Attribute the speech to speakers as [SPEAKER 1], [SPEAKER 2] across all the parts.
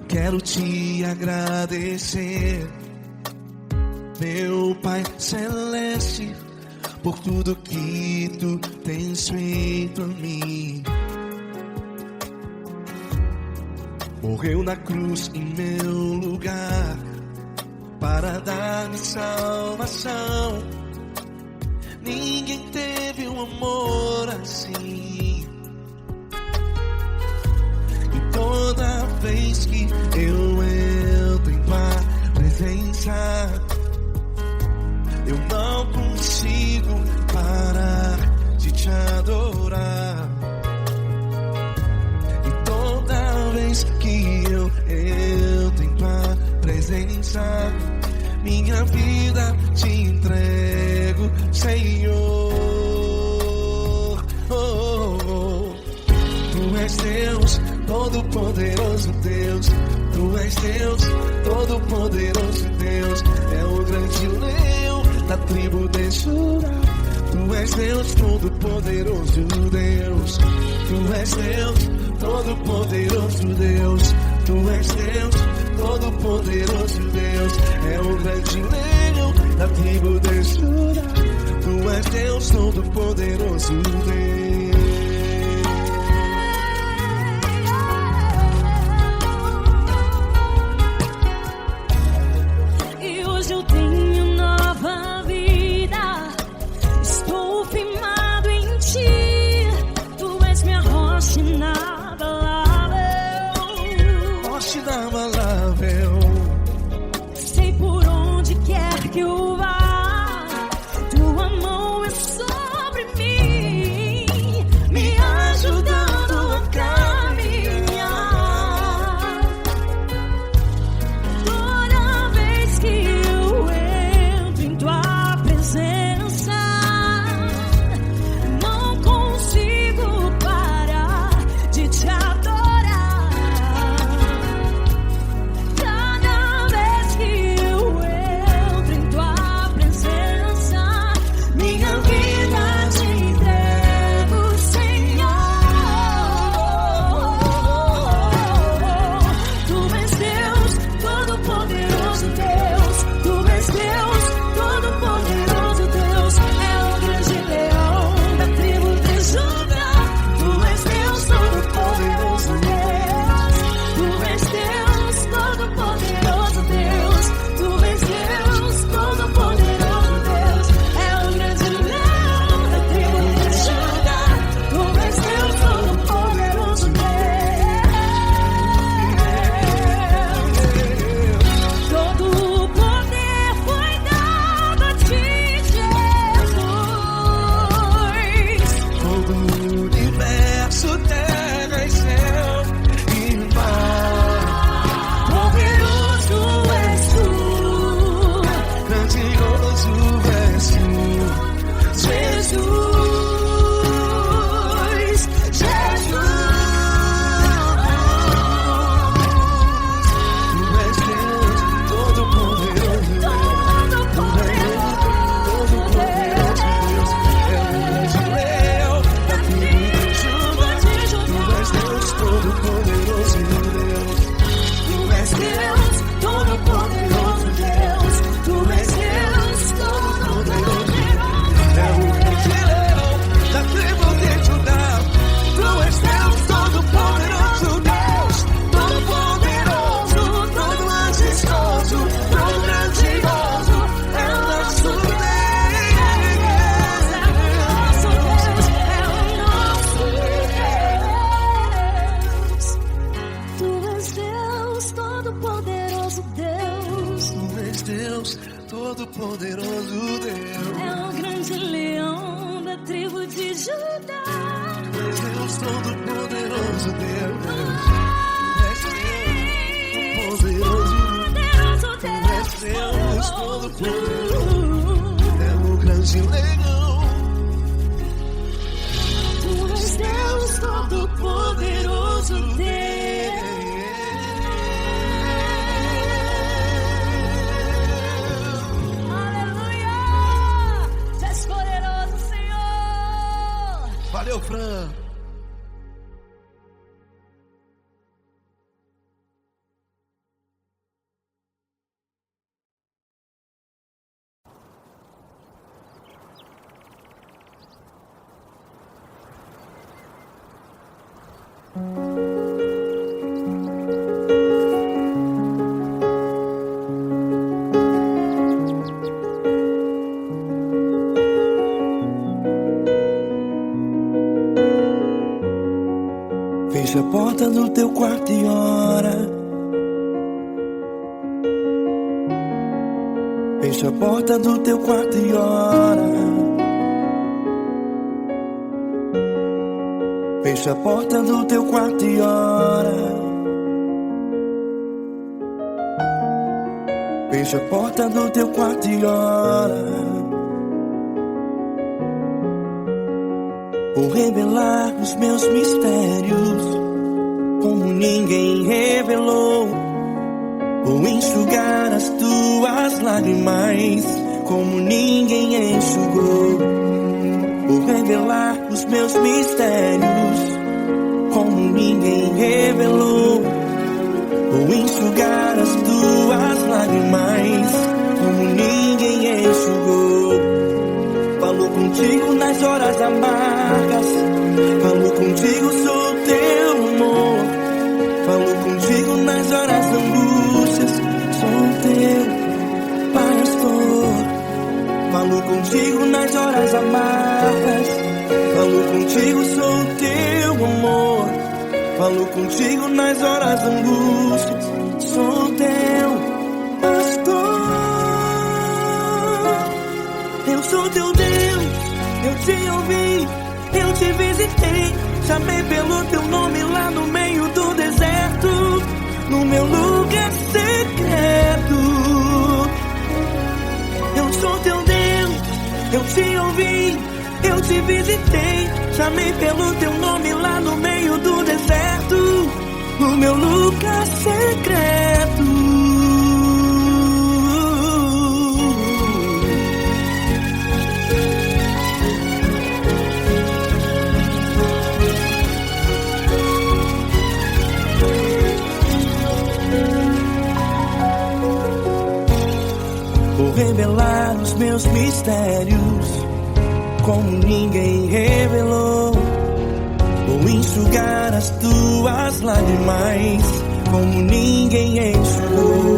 [SPEAKER 1] quero te agradecer, meu Pai Celeste, por tudo que tu tens feito a mim. Morreu na cruz em meu lugar para dar-me salvação. Ninguém teve um amor assim. E toda vez que eu entro em tua presença, eu não consigo parar de te adorar. E toda vez que eu entro em tua presença, minha vida te entrego, Senhor. Tu és Deus, Todo-Poderoso Deus. Tu és Deus, Todo-Poderoso Deus. É o grande leão da tribo de Judá. Tu és Deus, Todo-Poderoso Deus. Tu és Deus, Todo-Poderoso Deus. Tu és Deus, Todo-Poderoso Deus. É o grande leão da tribo de Judá. Tu és Deus, Todo-Poderoso Deus.
[SPEAKER 2] E hoje eu tenho nova vida. Estou firmado em ti. Tu és minha rocha inabalável.
[SPEAKER 1] Rocha inabalável.
[SPEAKER 2] Sei por onde quer que eu vá, tua mão é sobre mim, me ajudando a caminhar. Toda vez que eu entro em tua presença, não consigo parar de te adorar. Cada vez que eu entro em tua presença, minha vida te entrego, Senhor. Tu és Deus, Todo-Poderoso Deus. Tu és Deus, Todo-Poderoso Deus. É o grande leão da tribo de Judá. Tu és Deus, Todo-Poderoso Deus. Tu és Deus, Todo-Poderoso Deus. Tu és Deus, Todo-Poderoso Deus. É o grande leão da tribo de Judá. Tu és Deus, Todo-Poderoso Deus. Todo o poder foi dado a ti, Jesus.
[SPEAKER 1] Todo o universo, terra e céu e mar.
[SPEAKER 2] Poderoso és tu,
[SPEAKER 1] Grandioso és tu,
[SPEAKER 2] Jesus. Jesus.
[SPEAKER 1] Tu és Deus, Todo-Poderoso Deus. Todo-Poderoso Deus. É o grande leão da tribo de Judá. Tu és Deus, Todo-Poderoso Deus.
[SPEAKER 2] Tu és Deus, Todo-Poderoso Deus. Tu és Deus, Todo-Poderoso.
[SPEAKER 1] É o grande leão da tribo de Judá. Tu és Deus, Todo-Poderoso Deus. Todo-Poderoso, todo majestoso, todo grandioso. É o nosso Deus.
[SPEAKER 2] Tu és Deus, Todo-Poderoso Deus.
[SPEAKER 1] Tu és Deus, Todo-Poderoso Deus.
[SPEAKER 2] É o grande leão da tribo de Judá.
[SPEAKER 1] Tu és Deus, Todo-Poderoso Deus. Tu és Deus, Todo-Poderoso.
[SPEAKER 2] Poderoso
[SPEAKER 1] Tu és Deus, Todo-Poderoso.
[SPEAKER 2] Deus.
[SPEAKER 1] É o grande leão.
[SPEAKER 2] Tu és Deus, Todo-Poderoso Deus. Aleluia! Tu és poderoso, Senhor.
[SPEAKER 1] Valeu, Fran. porta do teu quarto e ora. Fecha a porta do teu quarto e ora. Fecha a porta do teu quarto e ora. Fecha a porta do teu quarto e ora. Vou revelar os meus mistérios como ninguém revelou. Vou enxugar as tuas lágrimas como ninguém enxugou. Vou revelar os meus mistérios como ninguém revelou. Vou enxugar as tuas lágrimas como ninguém enxugou. Falo contigo nas horas amargas, falo contigo, sou teu amor. Falo contigo nas horas da angústias, sou teu pastor. Falo contigo nas horas amargas, falo contigo, sou teu amor. Falo contigo nas horas da angústias, sou teu pastor. Eu sou teu Deus, eu te ouvi, eu te visitei. Chamei pelo teu nome lá no meio do deserto, no meu lugar secreto. Eu sou teu Deus, eu te ouvi, eu te visitei. Chamei pelo teu nome lá no meio do deserto, no meu lugar secreto. Vou revelar os meus mistérios como ninguém revelou. Vou enxugar as tuas lágrimas como ninguém enxugou.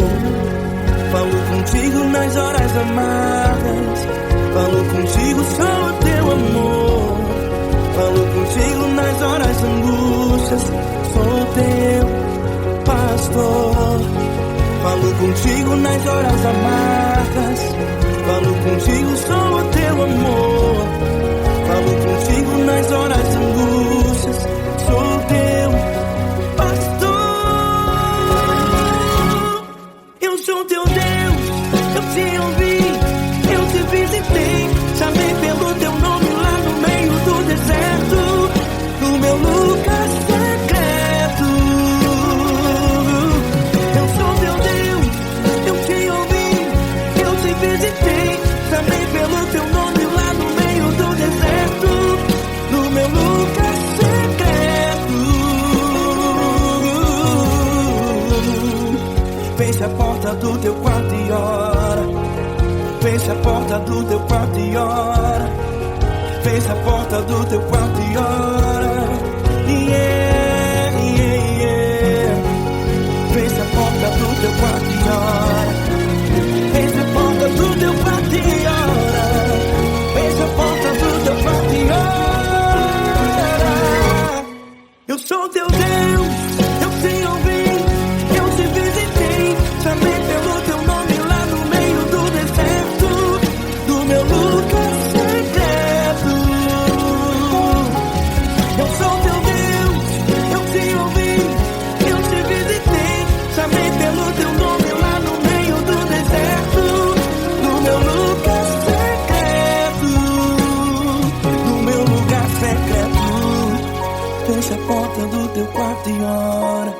[SPEAKER 1] Falo contigo nas horas amargas, falo contigo, sou o teu amor. Falo contigo nas horas angústias, sou teu pastor. Falo contigo nas horas amargas, falo contigo, sou o teu amor. Falo contigo nas horas de angústias, sou teu pastor. Eu sou teu Deus, eu te ouvi, eu te visitei. Chamei pelo teu nome lá no meio do deserto, no meu lugar secreto. Eu sou teu Deus, eu te ouvi, eu te visitei. Chamei pelo teu nome lá no meio do deserto, no meu lugar secreto. Fecha a porta do teu quarto e ora. Fecha a porta do teu quarto e ora. Fecha a porta do teu quarto e ora. Yeah, yeah, yeah. Fecha a porta do teu quarto e ora. Fecha a porta do teu quarto e ora. Fecha a porta do teu quarto e ora. Eu sou teu Deus, eu te ouvi, eu te visitei. Chamei pelo teu nome lá no meio do deserto, do meu lugar secreto. Eu sou teu Deus, eu te ouvi, eu te visitei. Chamei pelo teu nome lá no meio do deserto, no meu lugar secreto, no meu lugar secreto. Fecha a porta do teu quarto e ora.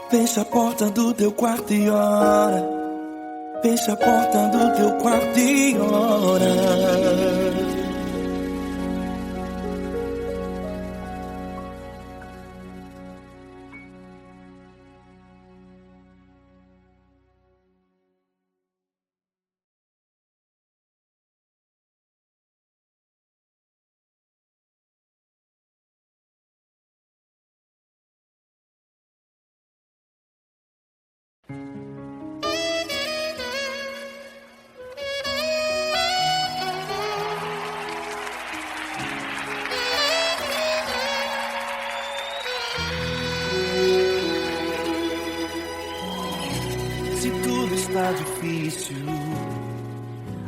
[SPEAKER 1] Fecha a porta do teu quarto e ora. Fecha a porta do teu quarto e ora. Se tudo está difícil,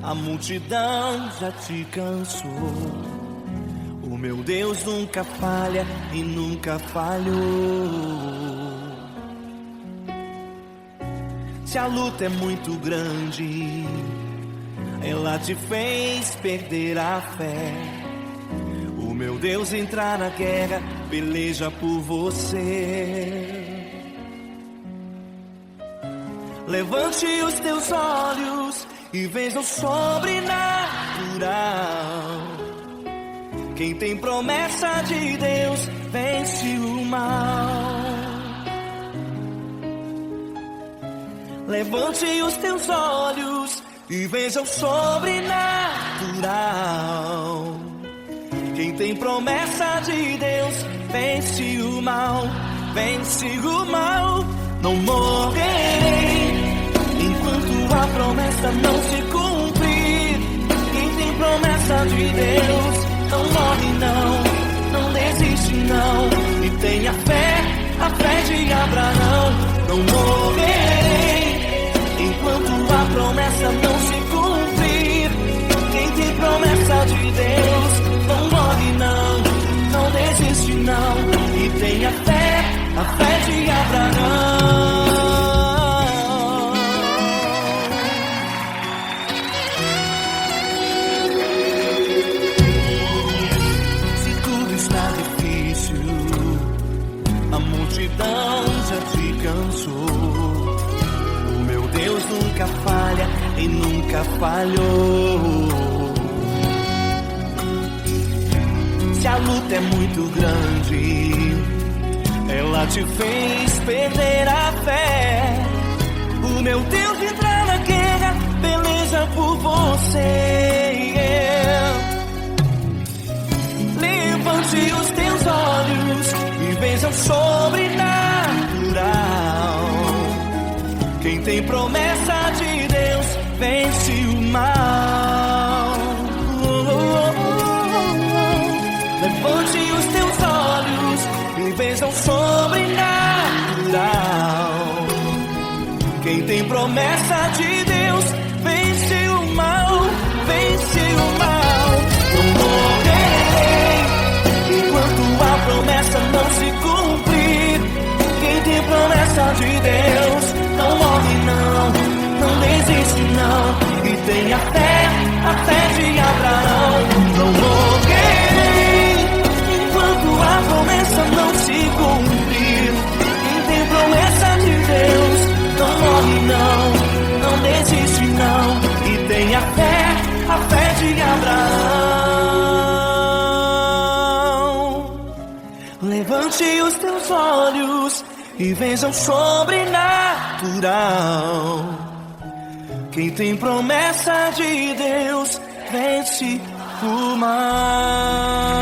[SPEAKER 1] a multidão já te cansou. O meu Deus nunca falha e nunca falhou. Se a luta é muito grande, ela te fez perder a fé. O meu Deus entrar na guerra, peleja por você. Levante os teus olhos e veja o sobrenatural. Quem tem promessa de Deus vence o mal. Levante os teus olhos e veja o sobrenatural. Quem tem promessa de Deus vence o mal, vence o mal. Não morrerei enquanto a promessa não se cumprir. Quem tem promessa de Deus não morre não, não desiste não. E tenha fé, a fé de Abraão. Não morrerei enquanto a promessa não se cumprir. Quem tem promessa de Deus não morre não, não desiste não. E tenha fé, a fé de Abraão. Se tudo está difícil, a multidão já te cansou. O meu Deus nunca falha e nunca falhou. Se a luta é muito grande, ela te fez perder a fé. O meu Deus entrar na guerra, peleja por você. Levante os teus olhos e veja o sobrenatural. Quem tem promessa de Deus vence o mal. Levante os teus olhos e veja o sobrenatural. Quem tem promessa de Deus vence o mal, vence o mal. Não morrerei enquanto a promessa não se cumprir. Quem tem promessa de Deus não morre não, não desiste não. E tenha fé, a fé de Abraão. Não morrerei enquanto a promessa não se cumprir. Quem tem promessa de Deus não morre não, não desiste não. E tenha fé, a fé de Abraão. Levante os teus olhos e veja o sobrenatural. Quem tem promessa de Deus vence o mal.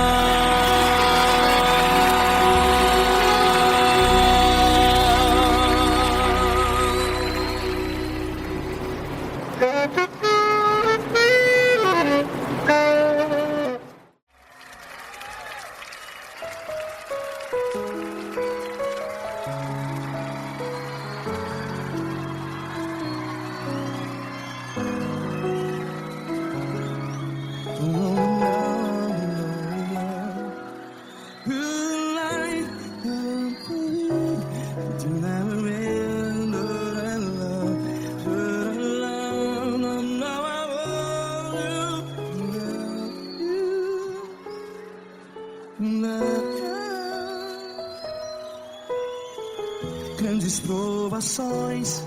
[SPEAKER 1] Grandes provações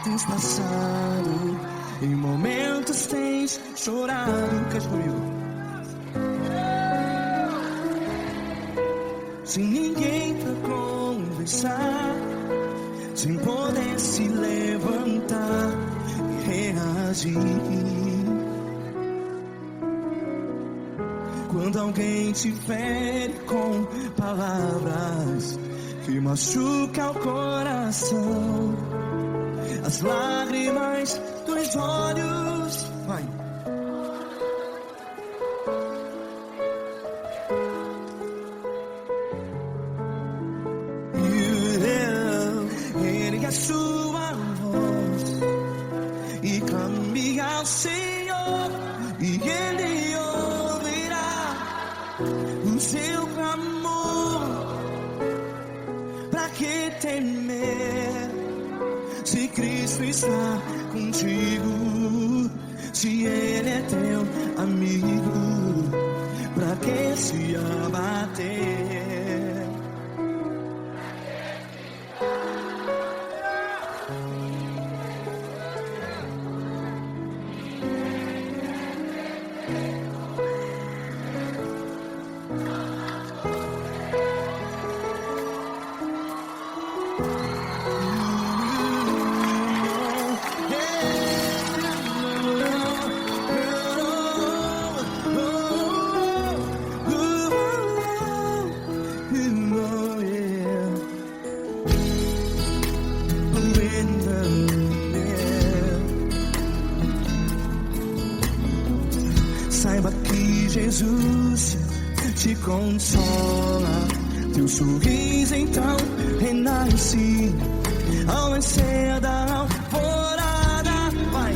[SPEAKER 1] tens passado, em momentos tens chorado. Cante comigo. Sem ninguém pra conversar, sem poder se levantar e reagir. Quando alguém te fere com palavras que machuca o coração, as lágrimas dos olhos, vai. Ergue a sua voz Senhor e Ele ouvirá o seu clamor. Pra que temer se Cristo está contigo? Se Ele é teu amigo, pra que se abater? Saiba que Jesus te consola, teu sorriso então renasce ao nascer da alvorada. Vai.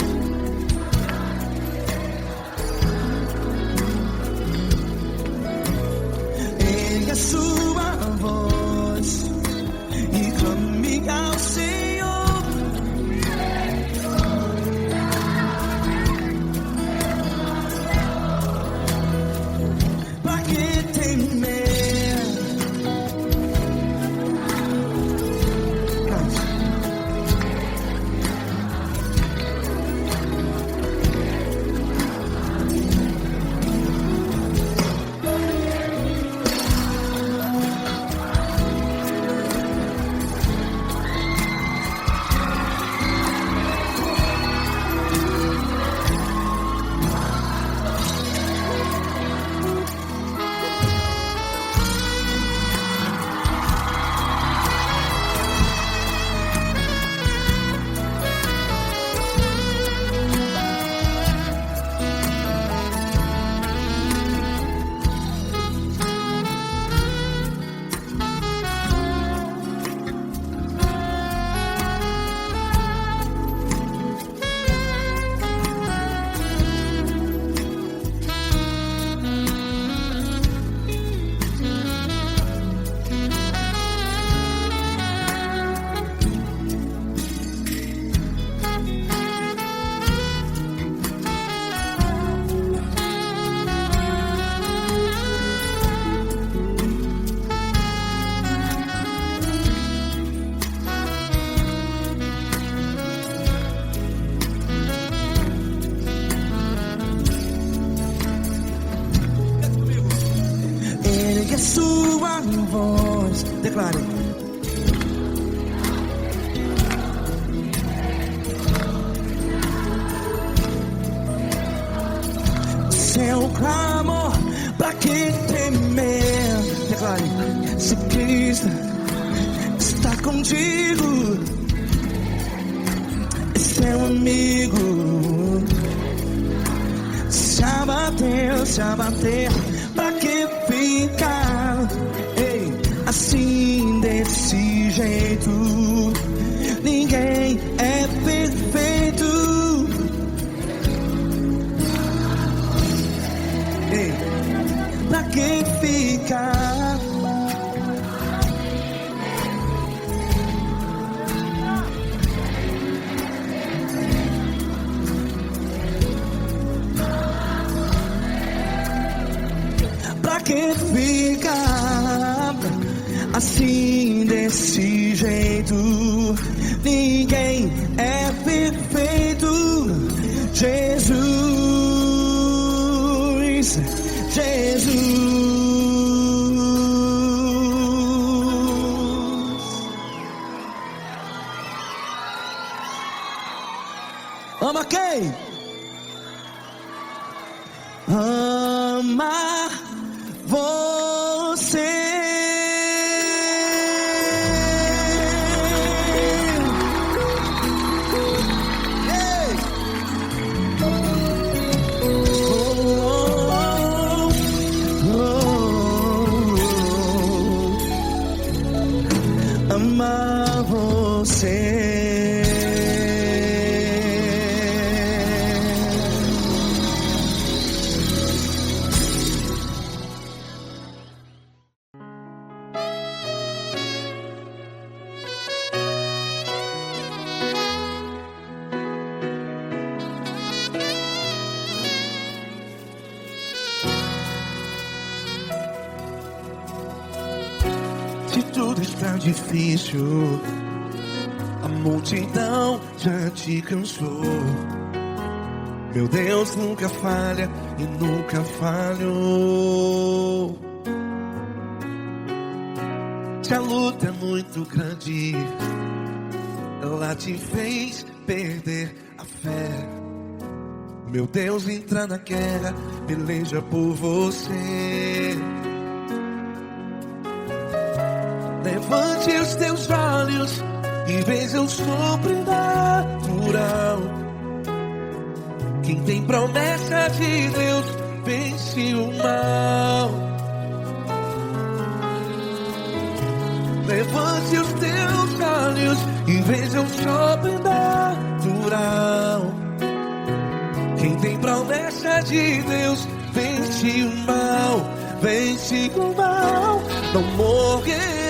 [SPEAKER 1] Ergue a sua voz e clame ao Senhor. Sua voz, declare. Seu clamor, pra que temer? Declare. Se Cristo está contigo, é seu amigo. Se abater, pra que ficar assim desse jeito? Ninguém é perfeito. Pra que ficar? Pra que ficar assim desse jeito? Ninguém é perfeito. Jesus, Jesus. Ama quem? Ama você. Ama você. tudo está difícil, a multidão já te cansou. Meu Deus nunca falha e nunca falhou. Se a luta é muito grande, ela te fez perder a fé. Meu Deus entra na guerra, peleja por você. Levante os teus olhos e veja o sobrenatural. Quem tem promessa de Deus vence o mal. Levante os teus olhos e veja o sobrenatural. Quem tem promessa de Deus vence o mal, vence o mal. Não morrerei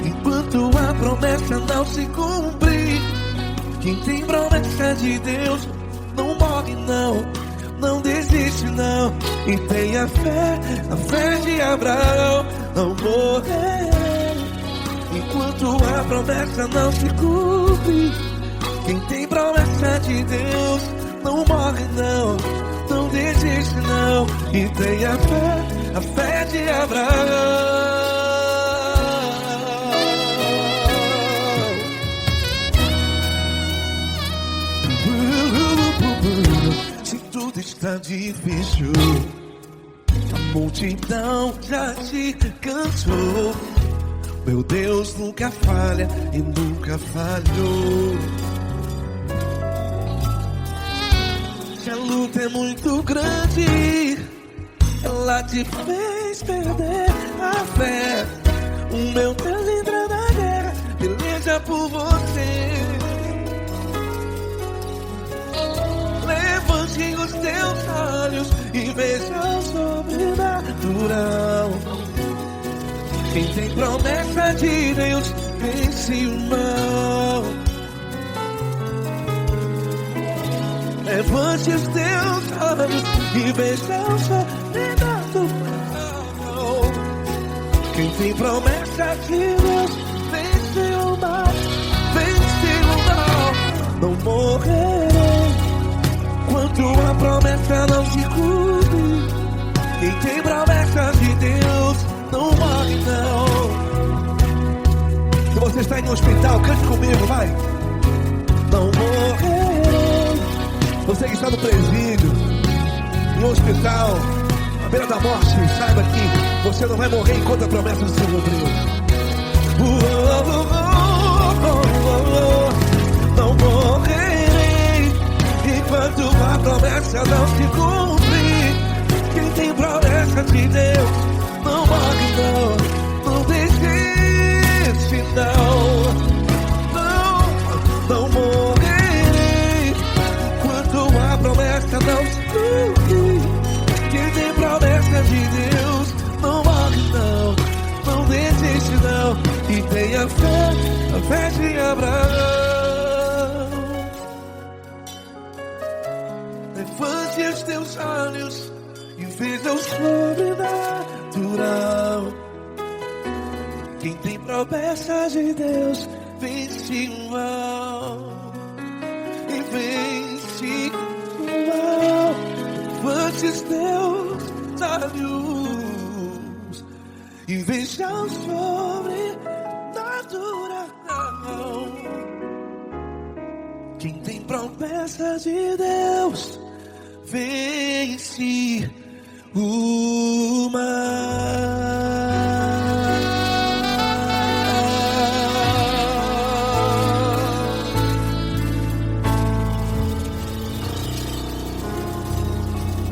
[SPEAKER 1] enquanto a promessa não se cumprir. Quem tem promessa de Deus não morre não, não desiste não. E tenha fé, a fé de Abraão. Não morrerei enquanto a promessa não se cumpre. Quem tem promessa de Deus não morre não, não desiste não. E tenha fé, a fé de Abraão. Se tudo está difícil, a multidão já te cansou. Meu Deus nunca falha e nunca falhou. Se a luta é muito grande, ela te fez perder a fé. O meu Deus entra na guerra, peleja por você. Levante os teus olhos e veja o sobrenatural. Quem tem promessa de Deus vence o mal. Levante os teus olhos e veja o sobrenatural. Quem tem promessa de Deus vence o mal, vence o mal. Não morrerei enquanto a promessa não se cumpre. Quem tem promessa de Deus não morre não. Se você está em um hospital, cante comigo, vai. Não morrerei. Você que está no presídio, em um hospital, à beira da morte, saiba que você não vai morrer enquanto a promessa não se cumpriu. Não morrerei enquanto a promessa não se cumprir. Quem tem promessa de Deus não morre não, não desiste não. Não morrerei enquanto a promessa não se cumprir. Quem tem promessa de Deus não morre não, não desiste não. E tenha fé, a fé de Abraão. Levante os teus olhos e veja o sobrenatural. Quem tem promessa de Deus vence o mal, e vence o mal. Levante os teus olhos e veja o sobrenatural. Quem tem promessa de Deus vence o mal.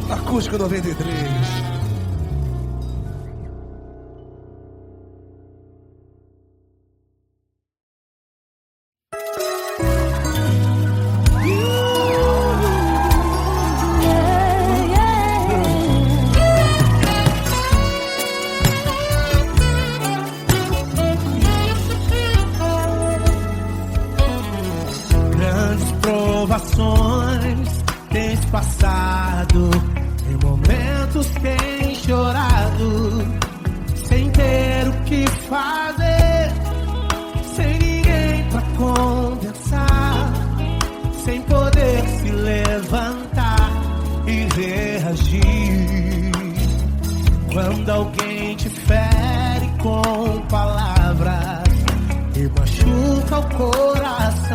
[SPEAKER 1] Acústico 93.
[SPEAKER 3] Grandes provações tens passado, em momentos tens chorado, sem ter o que fazer.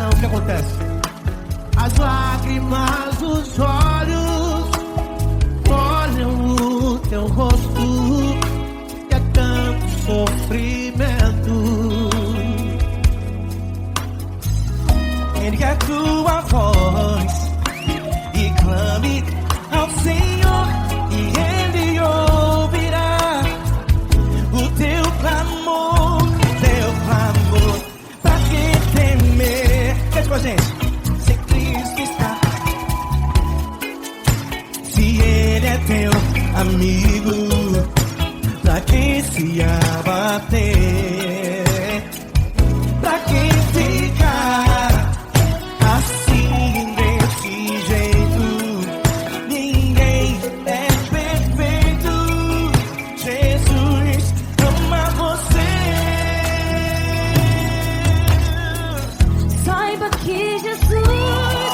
[SPEAKER 3] o que acontece? As lágrimas dos olhos molham o teu rosto, e é tanto sofrimento. Ergue a tua voz e clame ao Senhor, e Ele ouvirá o teu clamor, pra que temer? Cante com a gente. Se Cristo está, se Ele é teu amigo, pra que se abater? Pra que ficar assim desse jeito? Ninguém é perfeito. Jesus ama você.
[SPEAKER 2] Saiba que Jesus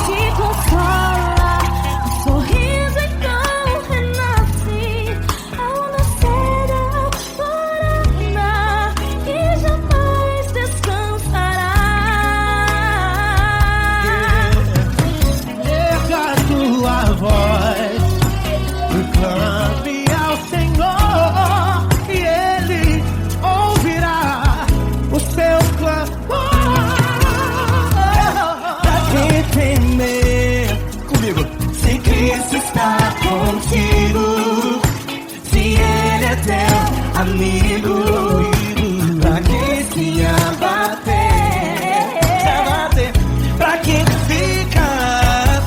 [SPEAKER 2] te consola, o sorriso então renasce ao nascer da aurora que jamais descansará.
[SPEAKER 3] Erga a tua voz e clame ao Senhor, e Ele ouvirá o seu clamor. Pra que temer? Comigo. Se Cristo está contigo, se Ele é teu amigo, pra que se abater? Pra que ficar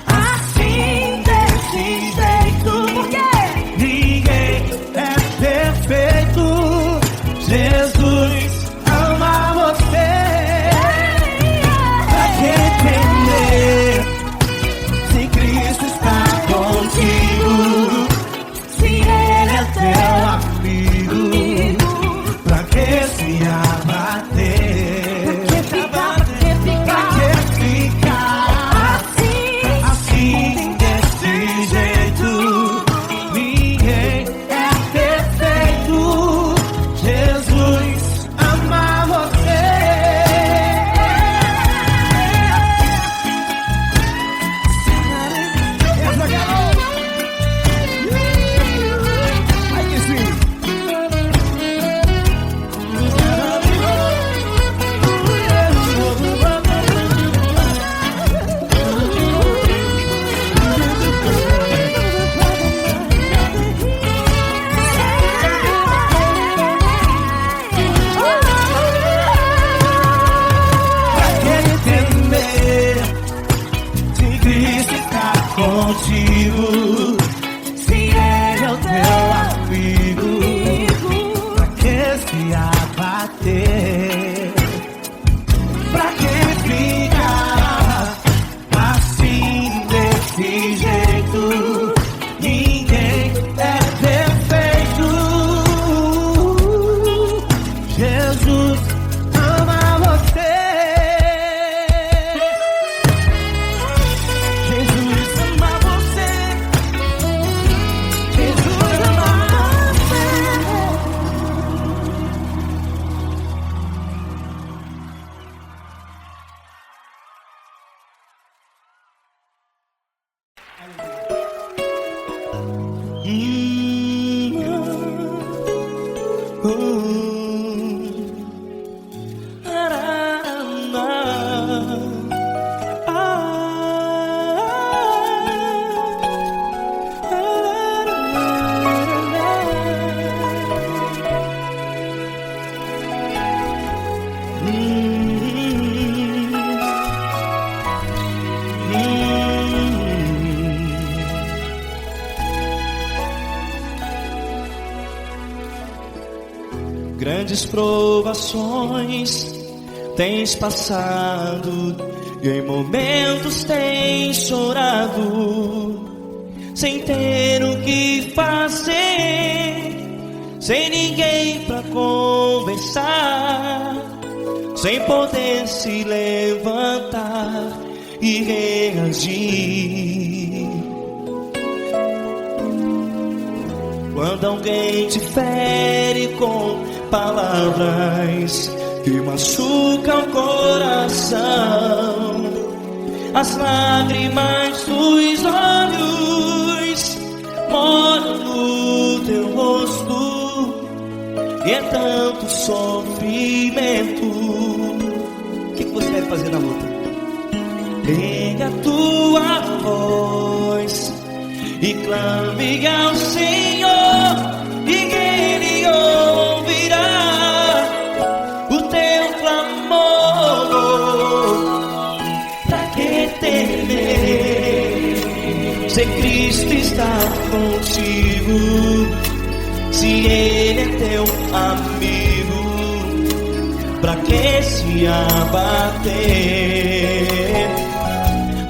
[SPEAKER 3] assim desse jeito? Ninguém é perfeito. Jesus ama você. Pra que temer? Se Cristo está contigo, se Ele é teu amigo, pra que se abater? Pra que ficar assim desse jeito? Ninguém é perfeito. Jesus ama você. Essa garota. Ai que sim. Pra que temer? Se Cristo está contigo, se Ele é o teu amigo, pra que se abater? Pra que ficar assim desse jeito? Ninguém é perfeito. Jesus ama você. Jesus ama você. Jesus ama você. Grandes provações tens passado, e em momentos tens chorado, sem ter o que fazer, sem ninguém pra conversar, sem poder se levantar e reagir. Quando alguém te fere com palavras, que machuca o coração. As lágrimas dos olhos moram no teu rosto, e é tanto sofrimento. O que você deve fazer na luta? Pega a tua voz e clame ao Senhor, e Ele ouvirá o teu clamor. Pra que temer, se Cristo está contigo, se Ele é teu amigo? Pra que se abater?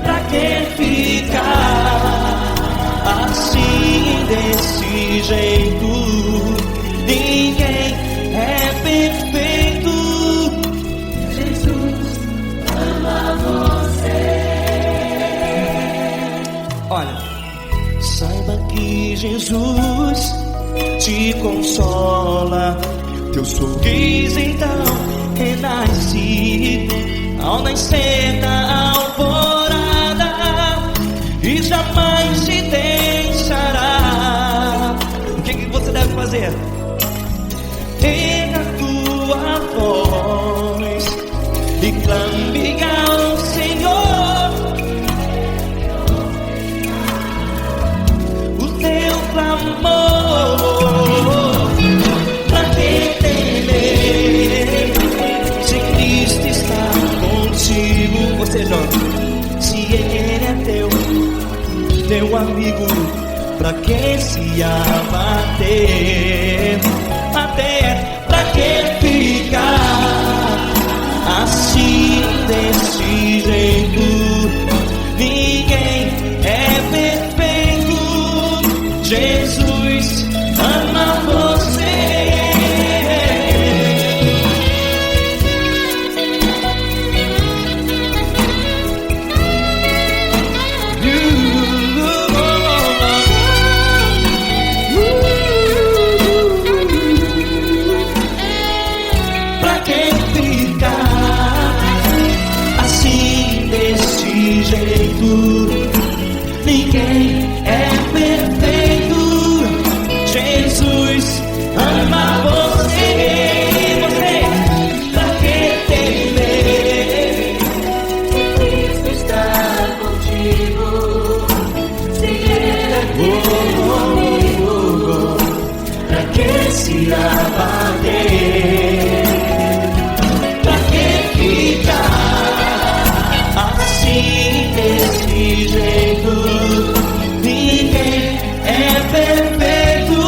[SPEAKER 3] Pra que ficar assim, desse jeito? Ninguém é perfeito.
[SPEAKER 2] Jesus ama você.
[SPEAKER 3] Olha, saiba que Jesus te consola. Teu sorriso então renasce ao nascer da alvorada, e jamais te deixará. O que você deve fazer? Pega a tua voz e clame ao Senhor, o teu clamor. Pra que temer, se Cristo está contigo? Você joga. Se Ele é teu amigo, pra que se abater? Até pra que ficar assim, desse jeito? Ninguém é perfeito. Jesus ama você. Pra que ficar assim, desse jeito? Ninguém é perfeito. Jesus ama você. Pra que temer,
[SPEAKER 2] Se Cristo está contigo, se Ele é teu amigo,
[SPEAKER 3] pra que se abater? Pra que ficar assim, desse jeito? Ninguém é perfeito.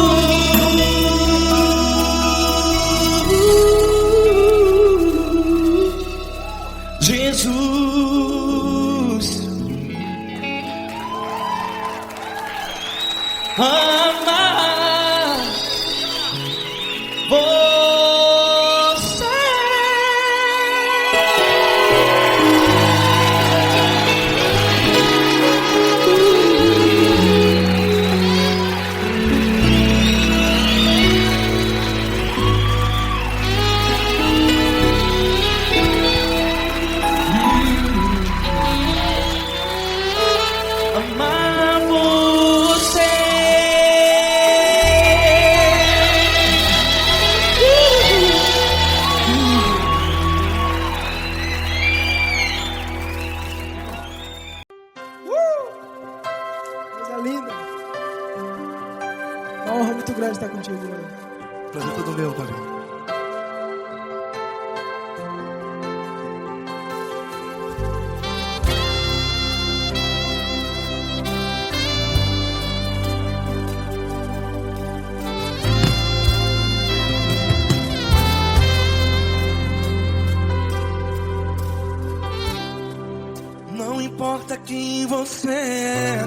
[SPEAKER 3] Jesus ama você. Amar você.
[SPEAKER 4] Coisa linda. Uma honra muito grande estar contigo, Glória.
[SPEAKER 1] Prazer todo meu, Pai.
[SPEAKER 3] Não importa quem você é,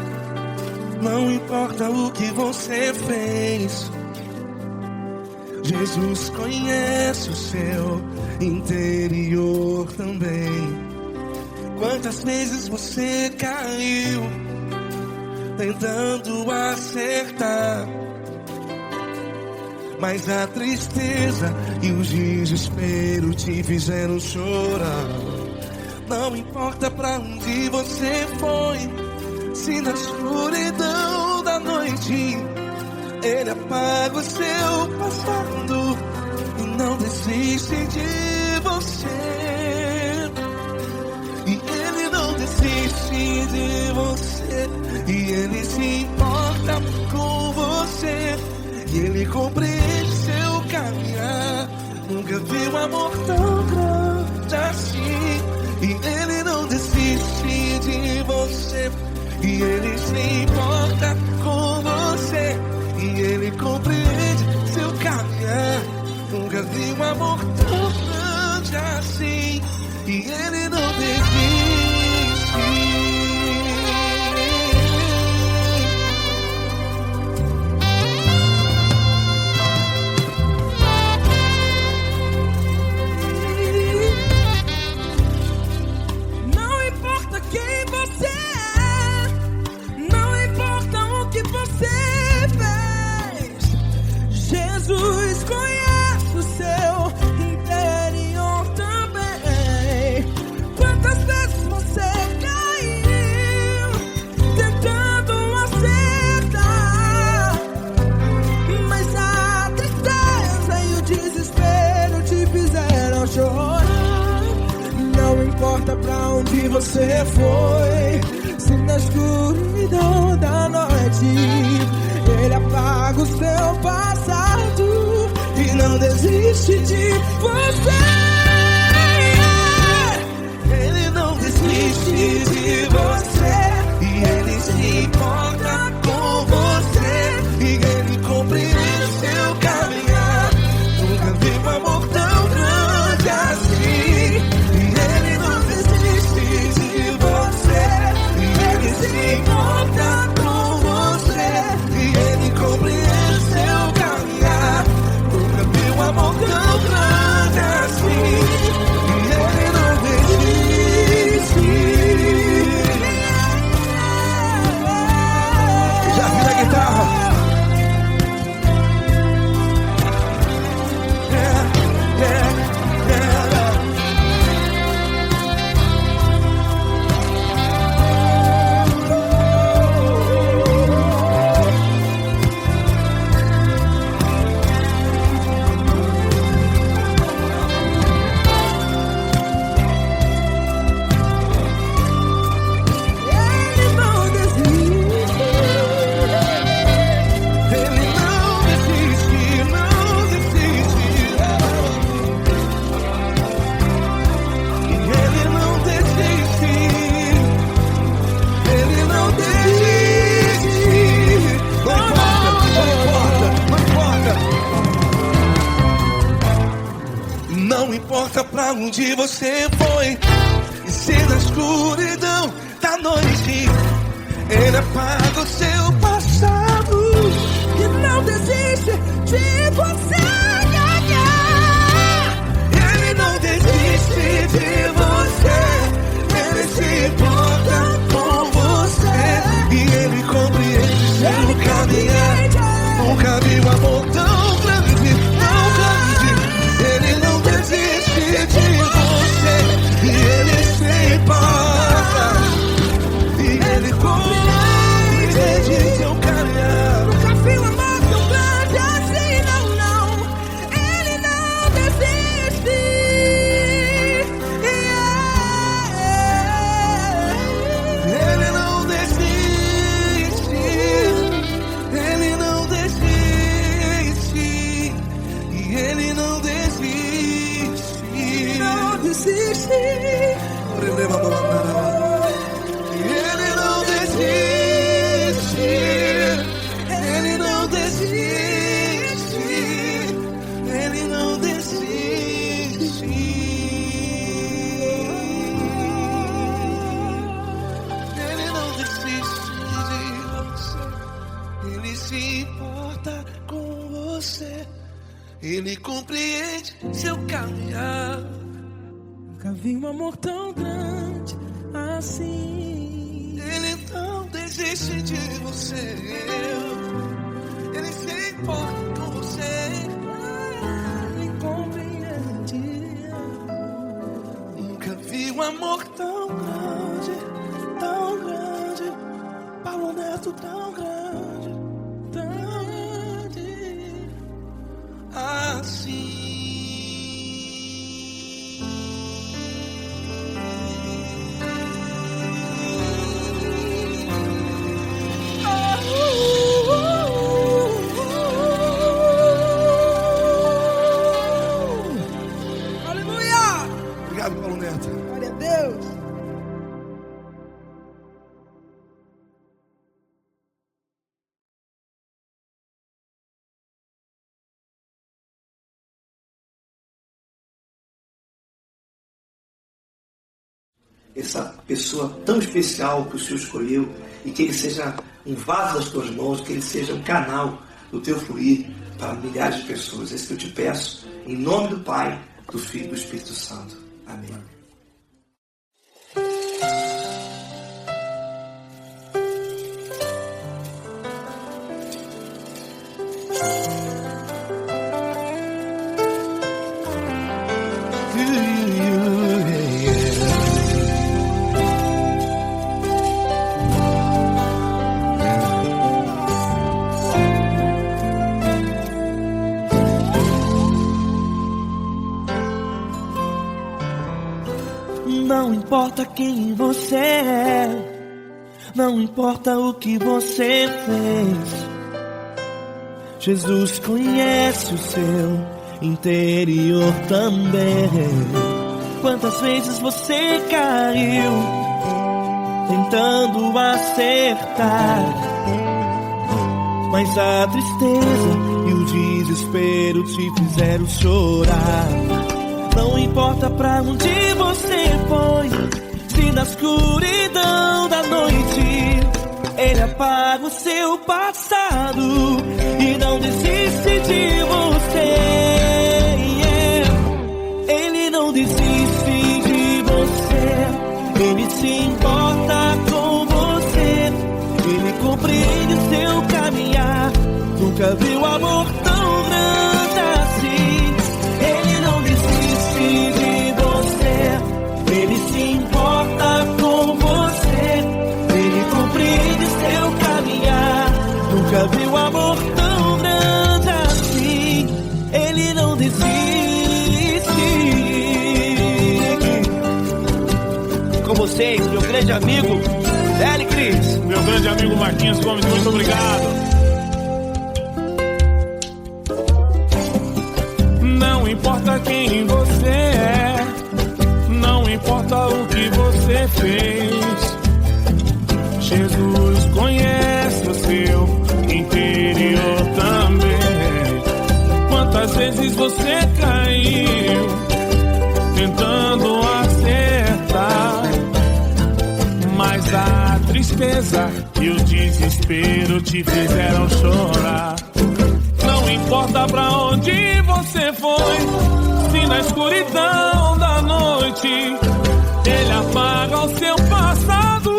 [SPEAKER 3] não importa o que você fez, Jesus conhece o seu interior também. Quantas vezes você caiu tentando acertar,
[SPEAKER 1] mas a tristeza e o desespero te fizeram chorar. Não importa pra onde você foi, se na escuridão da noite Ele apaga o seu passado e não desiste de você. E Ele não desiste de você, e Ele se importa com você, e Ele compreende seu caminhar. Nunca vi um amor tão grande assim. E Ele não desiste de você, e Ele se importa com você, e Ele compreende seu caminhar. Nunca vi um amor tão grande assim. E Ele não desiste.
[SPEAKER 3] Jesus conhece o seu interior também. Quantas vezes você caiu tentando acertar, mas a tristeza e o desespero te fizeram chorar. Não importa pra onde você foi, se na escuridão da noite Ele apaga o seu passado e não desiste de você.
[SPEAKER 1] Ele não desiste de você, e Ele se importa com você, e Ele compreende seu caminhar. Nunca vi um amor tão grande assim. E Ele não desiste de você, e Ele se importa com você, e Ele compreende seu caminhar. Nunca vi um amor tão grande assim. E Ele não desiste. Já vi a guitarra. Não importa pra onde você foi, e se na escuridão da noite Ele apaga o seu passado
[SPEAKER 3] E não desiste de você.
[SPEAKER 1] Ele não desiste de você, Ele se importa com você, e Ele compreende seu caminhar. Nunca vi um amor tão grande, tão grande. Ele não desiste de você, e Ele se importa, e Ele compreende seu caminhar.
[SPEAKER 3] Nunca vi um amor tão grande assim, não, não. Ele não desiste.
[SPEAKER 1] Ele não desiste, Ele não desiste, e Ele não desiste.
[SPEAKER 3] Não desiste.
[SPEAKER 1] Ele não desiste, Ele não desiste, Ele não desiste. Ele não desiste de você, Ele se importa com você, Ele compreende seu caminhar.
[SPEAKER 3] Nunca vi um amor tão grande assim.
[SPEAKER 1] Ele não desiste de você, Ele se importa com você.
[SPEAKER 3] amor tão grande, Paulo Neto tão grande, assim.
[SPEAKER 1] Obrigado, Paulo Neto.
[SPEAKER 4] Glória a Deus.
[SPEAKER 5] Essa pessoa tão especial que o Senhor escolheu, e que ele seja um vaso das tuas mãos, que ele seja um canal do teu fluir para milhares de pessoas. É isso que eu te peço, em nome do Pai, do Filho e do Espírito Santo. Amém.
[SPEAKER 3] Não importa quem você é, não importa o que você fez, Jesus conhece o seu interior também. Quantas vezes você caiu tentando acertar, mas a tristeza e o desespero te fizeram chorar. Não importa pra onde você foi, se na escuridão da noite Ele apaga o seu passado e não desiste de você. Ele não desiste de você, Ele se importa com você, Ele compreende o seu caminhar. Nunca viu amor tão grande assim. Ele não desiste de você, Ele se importa com você, Ele compreende seu caminhar. Nunca viu amor tão grande assim. Ele não desiste. Com vocês, meu grande amigo L. Cris,
[SPEAKER 6] meu grande amigo Marquinhos Gomes, muito obrigado. Não importa quem você é, não importa o que você fez, Jesus conhece o seu interior também. Quantas vezes você caiu tentando acertar, mas a tristeza e o desespero te fizeram chorar. Não importa pra onde você foi, se na escuridão da noite Ele apaga o seu passado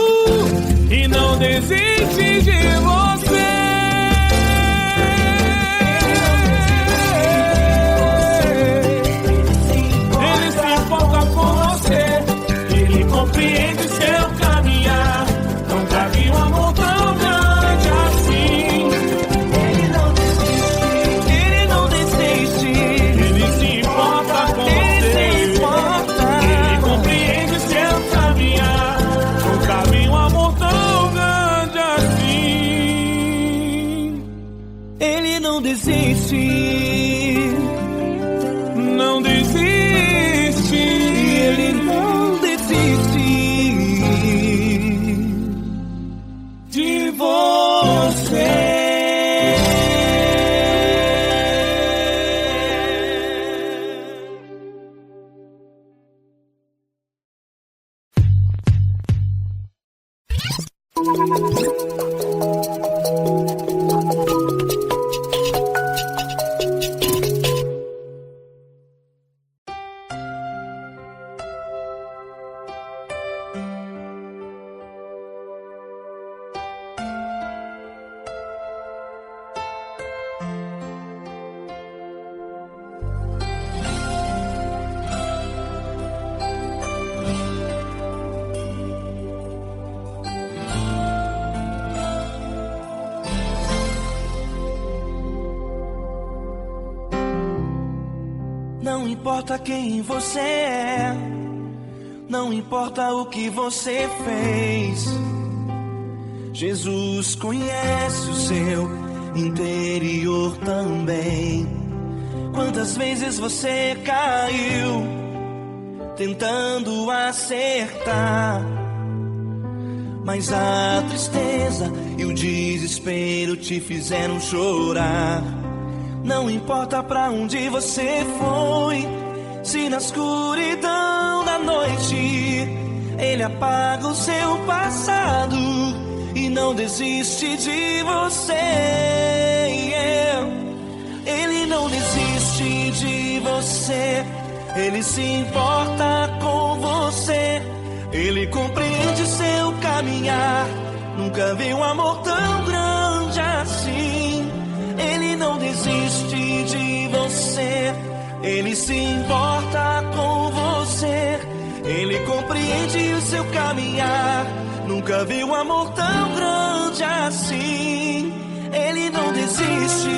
[SPEAKER 6] e não desiste de você. Ele se importa com você, Ele compreende seu caminhar. Nunca vi um amor tão grande assim.
[SPEAKER 3] Não desiste, não desiste, Ele não desiste de você. importa quem você é, não importa o que você fez, Jesus conhece o seu interior também. Quantas vezes você caiu tentando acertar, mas a tristeza e o desespero te fizeram chorar. Não importa pra onde você foi, se na escuridão da noite Ele apaga o seu passado e não desiste de você. Ele não desiste de você, Ele se importa com você, Ele compreende seu caminhar. Nunca vi um amor tão grande assim. Ele não desiste de você, Ele se importa com você, Ele compreende o seu caminhar. Nunca vi um amor tão grande assim. Ele não desiste.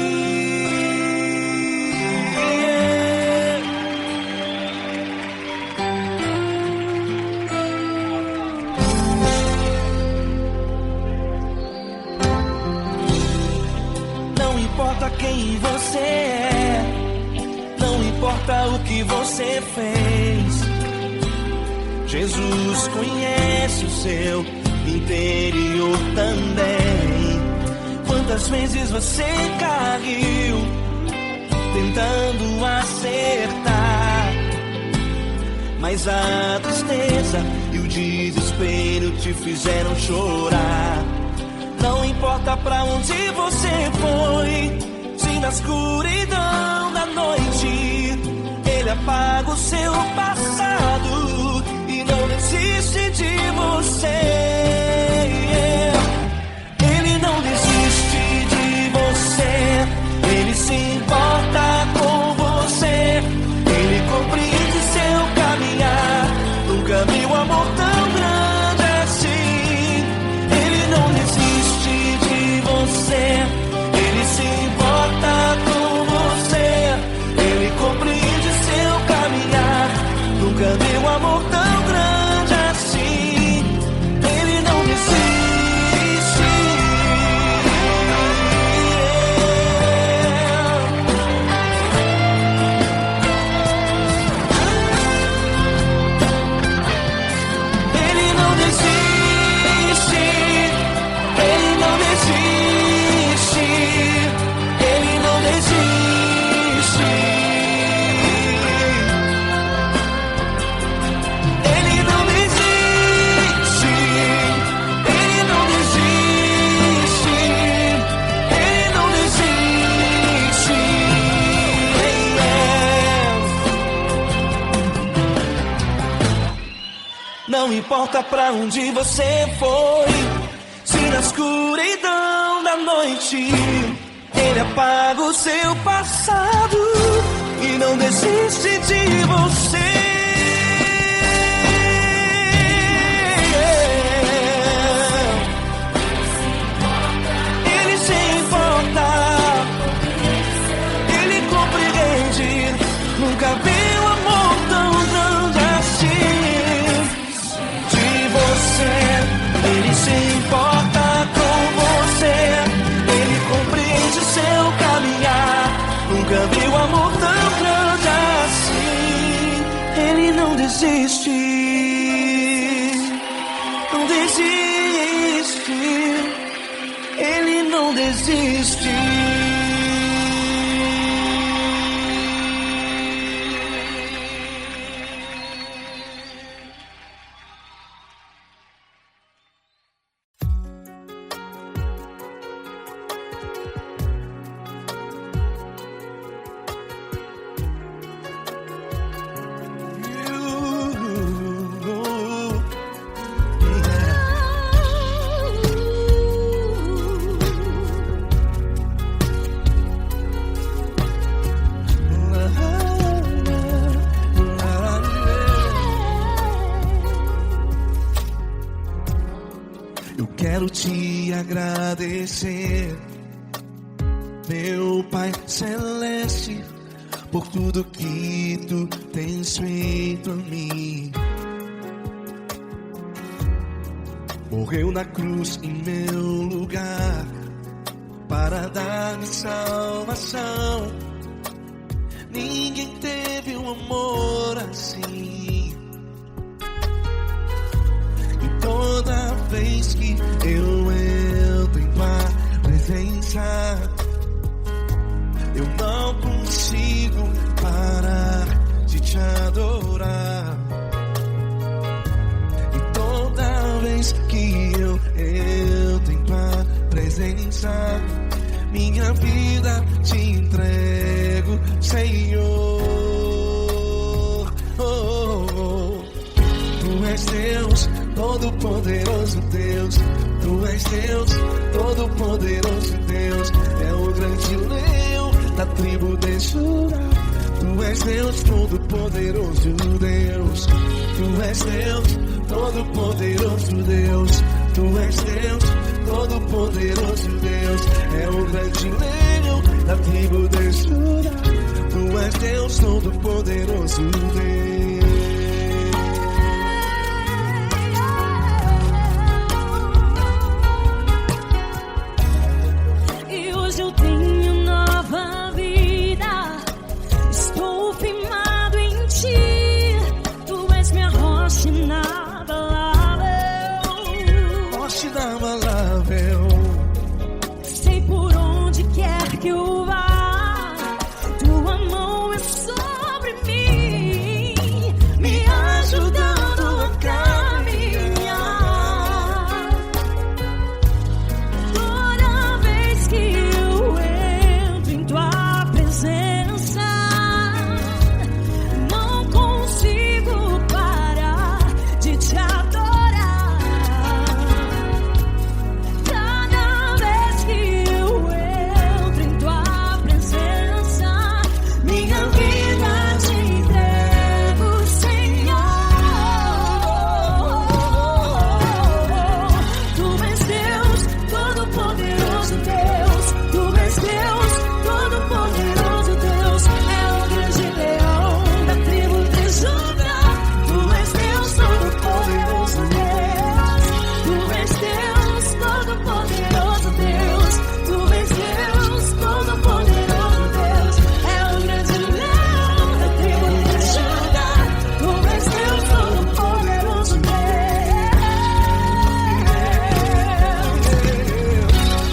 [SPEAKER 3] Não importa quem você é, não importa o que você fez, Jesus conhece o seu interior também. Quantas vezes você caiu tentando acertar, mas a tristeza e o desespero te fizeram chorar. Não importa pra onde você foi, se na escuridão da noite Ele apaga o seu passado e não desiste de você. Ele não desiste de você, Ele se importa com você, Ele compreende seu caminhar. Nunca vi um amor tão grande assim. Ele não desiste de você, Ele se importa com você, Ele compreende seu caminhar. Nunca vi um amor tão grande assim. Ele não desiste. Ele não desiste. Ele não desiste. Ele não desiste. Ele não desiste. Ele não desiste. Ele não desiste. Não importa pra onde você foi, se na escuridão da noite Ele apaga o seu passado e não desiste de você. Ele se importa, Ele compreende. Nunca vi um amor tão grande assim. De você, Ele se importa com você, Ele compreende o seu caminhar. Nunca vi um amor tão grande assim. Ele não desiste, não desiste. Ele não desiste. Eu quero te agradecer, meu Pai Celeste,
[SPEAKER 1] por tudo que tu tens feito a mim. Morreu na cruz em meu lugar para dar-me salvação. Ninguém teve um amor assim. E toda vez que eu entro em tua presença, eu não consigo parar de te adorar. E toda vez que eu entro em tua presença, minha vida te entrego, Senhor. Tu és Deus, todo-poderoso Deus. Tu és Deus, todo-poderoso Deus. É o grande leão da tribo de Judá. Tu és Deus, todo-poderoso Deus. Tu és Deus, todo-poderoso Deus. Tu és Deus, todo-poderoso Deus. É o grande leão da tribo de Judá. Tu és Deus, todo-poderoso Deus.
[SPEAKER 2] E hoje eu tenho nova vida. Estou firmado em ti. Tu és minha rocha inabalável.
[SPEAKER 1] Rocha inabalável.
[SPEAKER 2] Sei por onde quer que eu vá, tua mão é sobre mim, me ajudando a caminhar. Toda vez que eu entro em tua presença, não consigo parar de te adorar. Cada vez que eu entro em tua presença, minha vida te entrego, Senhor. Tu és Deus, todo-poderoso Deus. Tu és Deus, todo-poderoso Deus. É o grande leão da tribo de Judá. Tu és Deus, todo-poderoso Deus. Tu és Deus, todo-poderoso Deus. Tu és Deus, todo-poderoso Deus. É o grande leão da tribo de Judá. Tu és Deus, todo-poderoso Deus.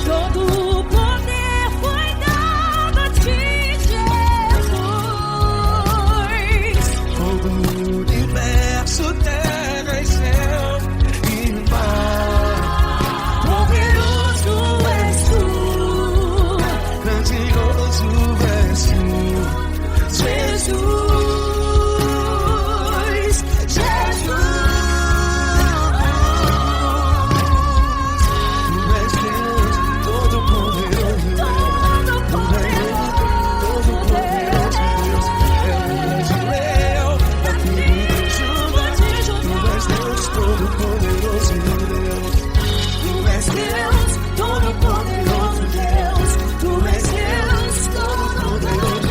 [SPEAKER 2] Todo o poder foi dado a ti, Jesus.
[SPEAKER 1] Todo o universo, terra e céu e mar.
[SPEAKER 2] Poderoso és tu,
[SPEAKER 1] Grandioso és tu,
[SPEAKER 2] Jesus, Jesus.
[SPEAKER 1] Tu és Deus, todo-poderoso Deus. Tu és Deus, todo-poderoso Deus. É o grande leão da tribo de Judá. Tu és Deus, todo-poderoso Deus.
[SPEAKER 2] Tu és Deus, todo-poderoso Deus. Tu és Deus, todo-poderoso.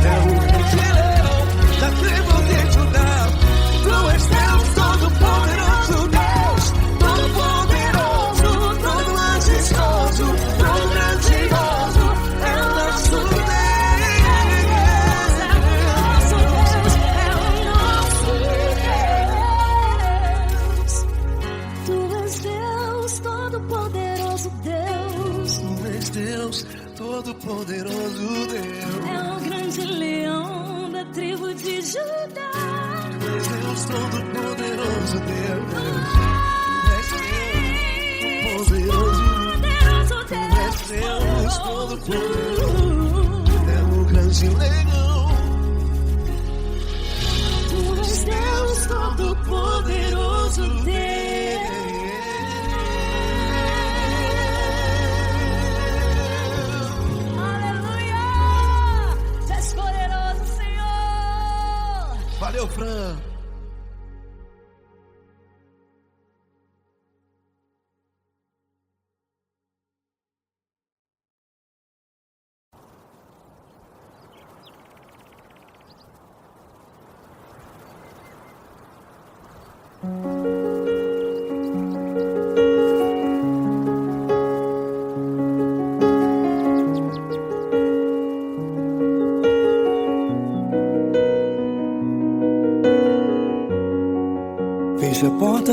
[SPEAKER 1] É o grande leão da tribo de Judá. Tu és Deus, todo-poderoso Deus. Todo-poderoso, todo majestoso, todo grandioso. É o nosso
[SPEAKER 2] Tu és Deus, todo-poderoso Deus.
[SPEAKER 1] Tu és Deus, todo-poderoso Deus.
[SPEAKER 2] É o grande leão da tribo de Judá.
[SPEAKER 1] Tu és Deus, todo-poderoso Deus. Tu és Deus,
[SPEAKER 2] Poderoso
[SPEAKER 1] Tu és Deus, todo-poderoso.
[SPEAKER 2] Deus.
[SPEAKER 1] É o grande leão.
[SPEAKER 2] Tu és Deus, todo-poderoso Deus. Aleluia! Tu és poderoso, Senhor.
[SPEAKER 1] Valeu, Fran.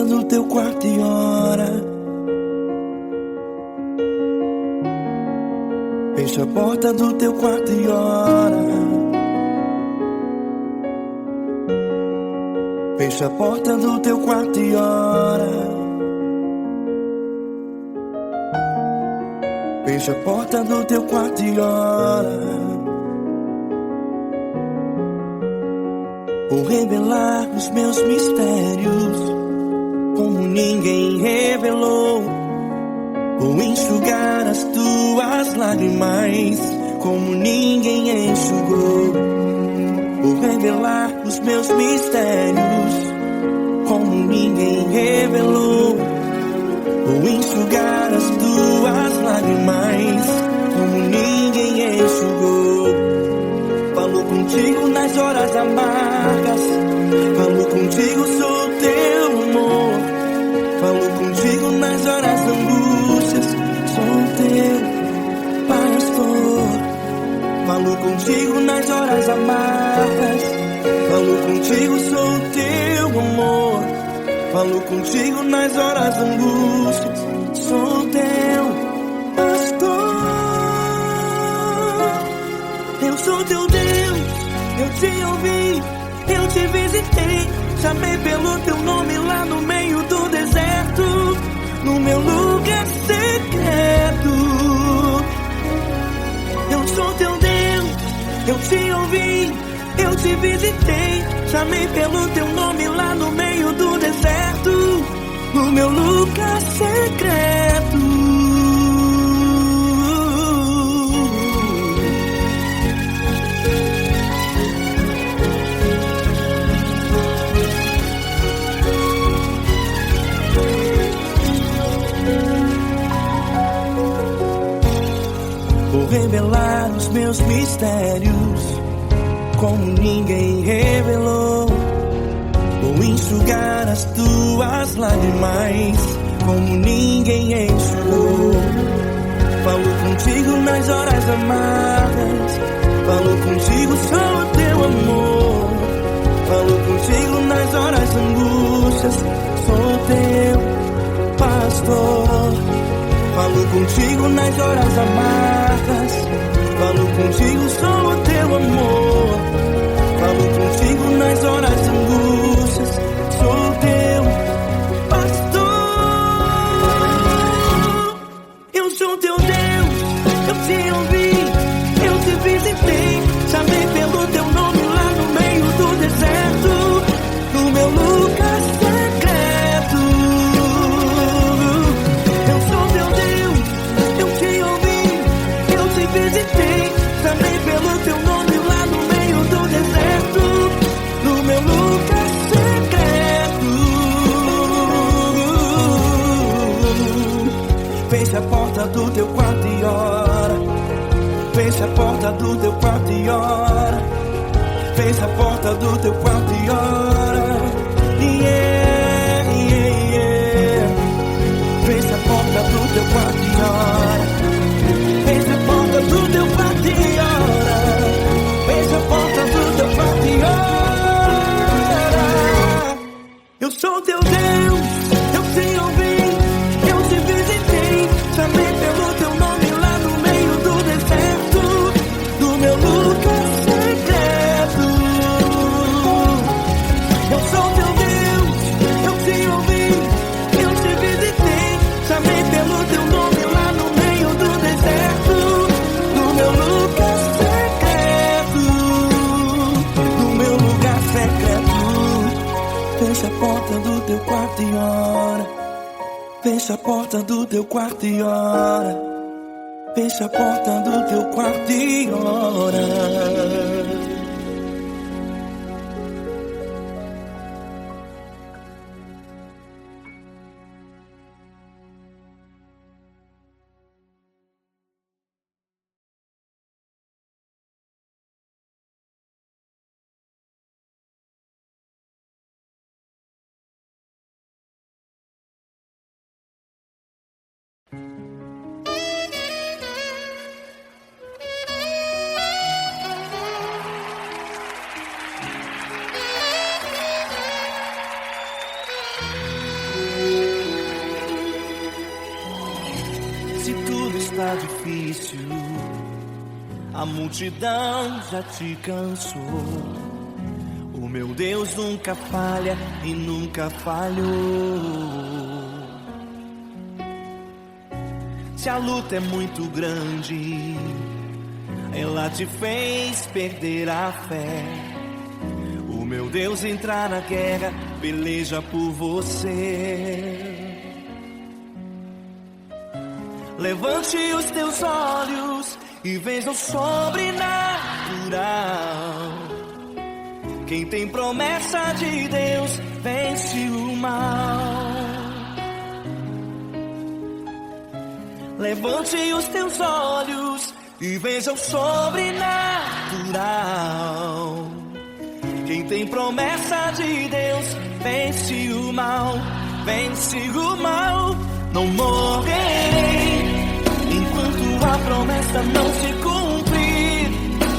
[SPEAKER 3] do teu quarto e ora. Fecha a porta do teu quarto e ora. Fecha a porta do teu quarto e ora. Fecha a porta do teu quarto e ora. Vou revelar os meus mistérios como ninguém revelou. Vou enxugar as tuas lágrimas como ninguém enxugou. Vou revelar os meus mistérios como ninguém revelou. Vou enxugar as tuas lágrimas como ninguém enxugou. Falo contigo nas horas amargas, falo contigo, sou teu amor. Falo contigo nas horas da angústias, sou teu pastor. Falo contigo nas horas amargas, falo contigo, sou teu amor. Falo contigo nas horas da angústias, sou teu pastor. Eu sou teu Deus, eu te ouvi, eu te visitei. Chamei pelo teu nome lá no meio do deserto, no meu lugar secreto. Eu sou teu Deus, eu te ouvi, eu te visitei. Chamei pelo teu nome lá no meio do deserto, no meu lugar secreto. Vou revelar os meus mistérios como ninguém revelou. Vou enxugar as tuas lágrimas como ninguém enxugou. Falo contigo nas horas amargas, falo contigo, sou teu amor. Falo contigo nas horas angústias, sou teu pastor. Falo contigo nas horas amargas, falo contigo, sou o teu amor. Falo contigo nas horas angústias, sou teu pastor. Eu sou teu Deus, eu te ouvi, eu te visitei. Chamei pelo teu nome lá no meio do deserto, no meu lugar secreto. Eu sou teu Deus, eu te ouvi, eu te visitei. Chamei pelo teu nome lá no meio do deserto, no meu lugar secreto. Fecha a porta do teu quarto e ora. Fecha a porta do teu quarto e ora. Fecha a porta do teu quarto e ora. Yeah, yeah, yeah. Fecha a porta do teu quarto e ora. Fecha a porta do teu quarto e ora. Fecha a porta do teu quarto e ora. Eu sou teu Deus, eu te ouvi, eu te visitei. Chamei pelo teu nome lá no meio do deserto, no meu lugar secreto. Eu sou teu Deus, eu te ouvi, eu te visitei. Chamei pelo teu nome lá no meio do deserto, no meu lugar secreto, no meu lugar secreto. Fecha a porta do teu quarto e ora. Fecha a porta do teu quarto e ora. Fecha a porta do teu quarto e ora. está difícil, a multidão já te cansou. O meu Deus nunca falha e nunca falhou. Se a luta é muito grande, ela te fez perder a fé. O meu Deus entrar na guerra, peleja por você. Levante os teus olhos e veja o sobrenatural. Quem tem promessa de Deus vence o mal. Levante os teus olhos e veja o sobrenatural. Quem tem promessa de Deus vence o mal, vence o mal. Não morrerei enquanto a promessa não se cumprir.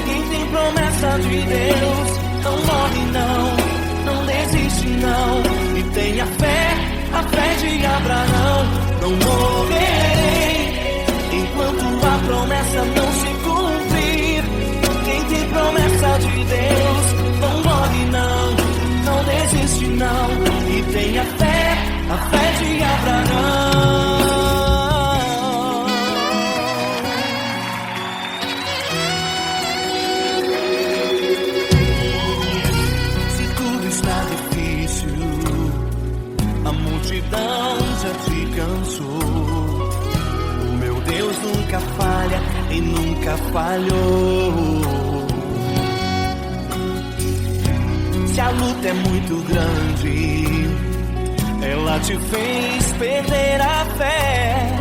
[SPEAKER 3] Quem tem promessa de Deus não morre não, não desiste não. E tenha fé, a fé de Abraão. Não morrerei enquanto a promessa não se cumprir. Quem tem promessa de Deus não morre não, não desiste não. E tenha fé, a fé de Abraão. Se tudo está difícil, a multidão já te cansou. O meu Deus nunca falha e nunca falhou. Se a luta é muito grande, ela te fez perder a fé.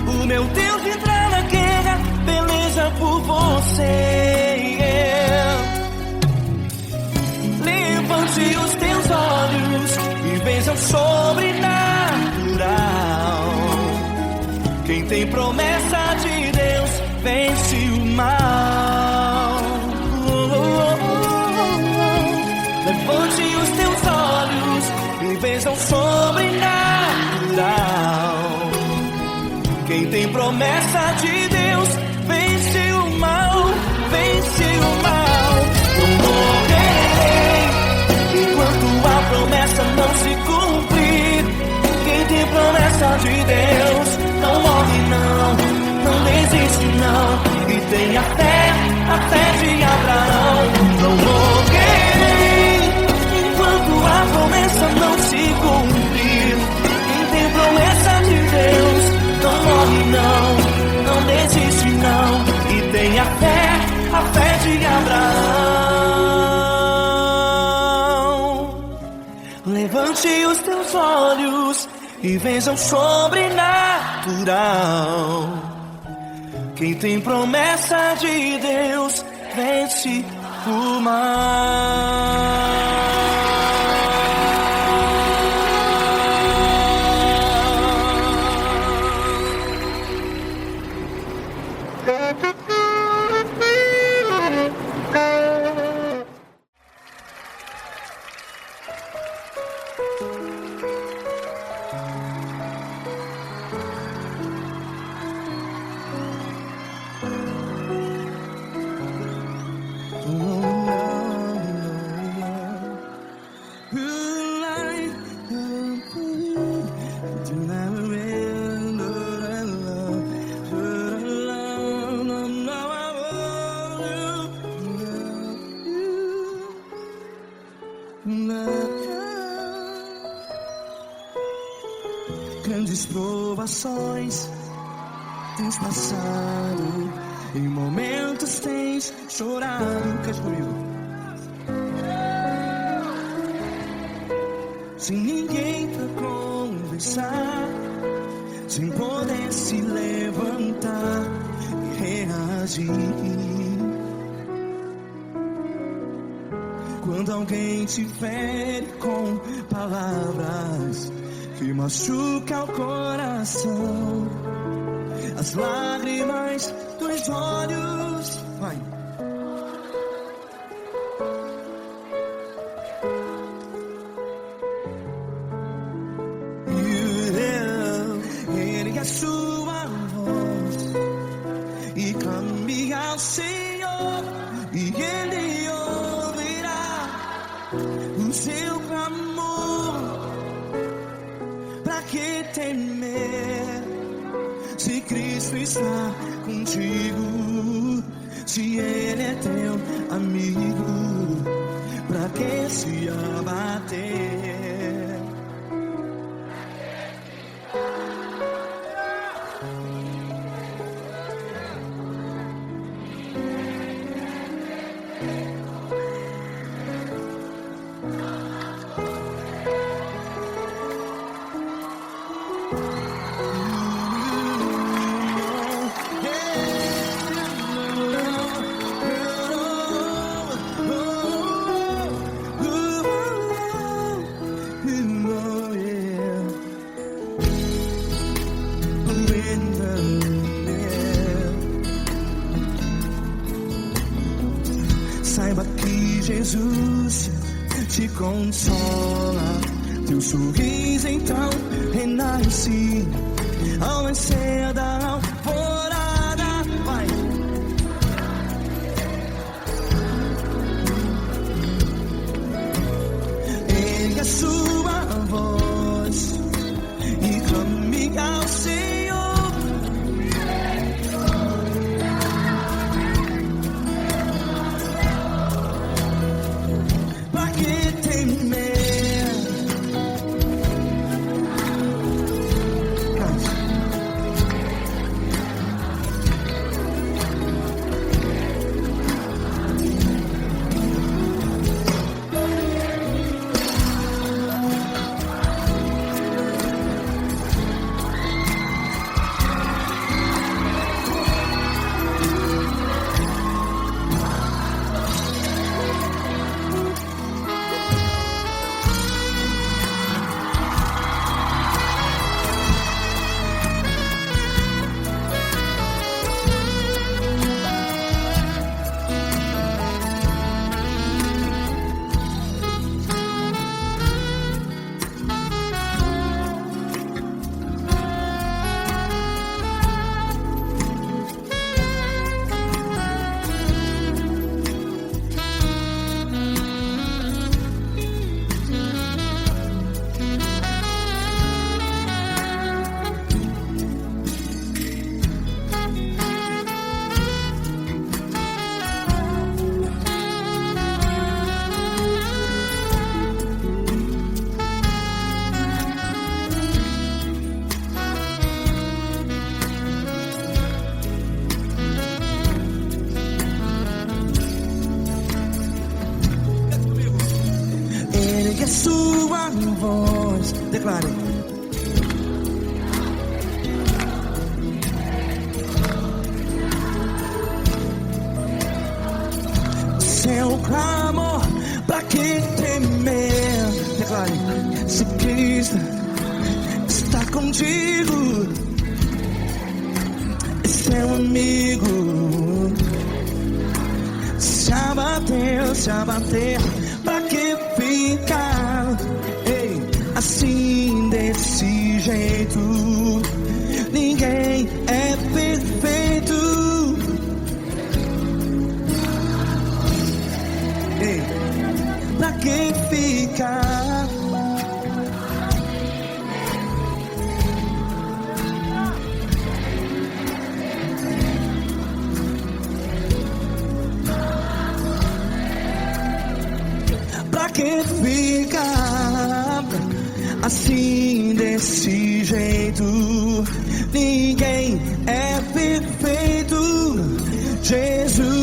[SPEAKER 3] O meu Deus entrar na guerra, peleja por você. Levante os teus olhos e veja o sobrenatural. Quem tem promessa de Deus vence o mal. Levante os teus olhos e veja o sobrenatural. Quem tem promessa de Deus vence o mal, vence o mal. Não morrerei enquanto a promessa não se cumprir. Quem tem promessa de Deus não morre não, não desiste não. E tenha fé, a fé de Abraão. Não morrerei enquanto a promessa não se cumprir. Quem tem promessa de Deus não morre não, não desiste não. E tenha fé, a fé de Abraão. Levante os teus olhos e veja o sobrenatural. Quem tem promessa de Deus vence o mal. Grandes provações tens passado, em momentos tens chorado. Cante comigo. Sem ninguém pra conversar, sem poder se levantar e reagir. Quando alguém te fere com palavras que machuca o coração, as lágrimas dos olhos, vai. Ergue a sua voz que temer? Se Cristo está contigo, se Ele é teu amigo, pra que se abater? Saiba que Jesus te consola, teu sorriso então renasce ao nascer da alvorada. Vai. Ergue a sua voz e clame ao Senhor. Ergue a sua voz, declare. Seu clamor, pra que temer? Declare. Se Cristo está contigo, é seu amigo. Se abater, pra que ficar assim desse jeito? Ninguém é perfeito. Pra que ficar? Pra que ficar assim desse jeito? Ninguém é perfeito. Jesus,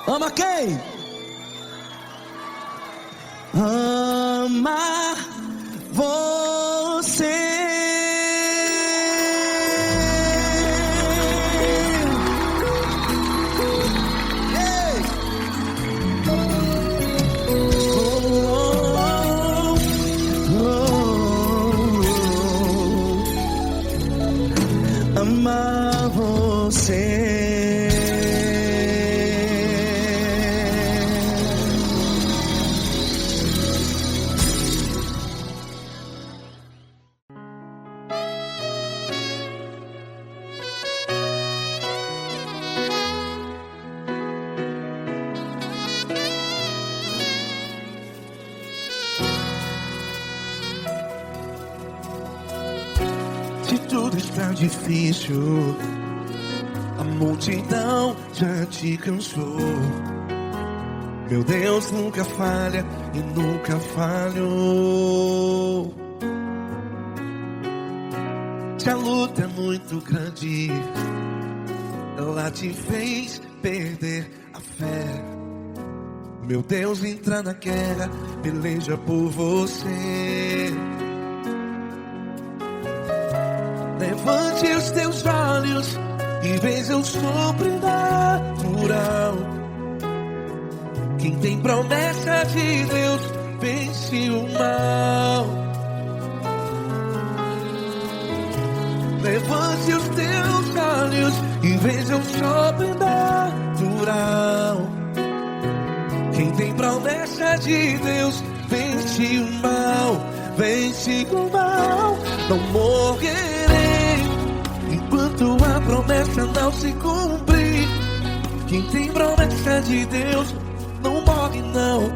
[SPEAKER 3] ama quem? Ama você. Ama você.
[SPEAKER 1] difícil, a multidão já te cansou. Meu Deus nunca falha e nunca falhou. Se a luta é muito grande, ela te fez perder a fé. Meu Deus entra na guerra, peleja por você. Levante os teus olhos e veja o sobrenatural. Quem tem promessa de Deus vence o mal. Levante os teus olhos e veja o sobrenatural. Quem tem promessa de Deus vence o mal, vence o mal. Não morrerei enquanto a promessa não se cumprir. Quem tem promessa de Deus não morre não,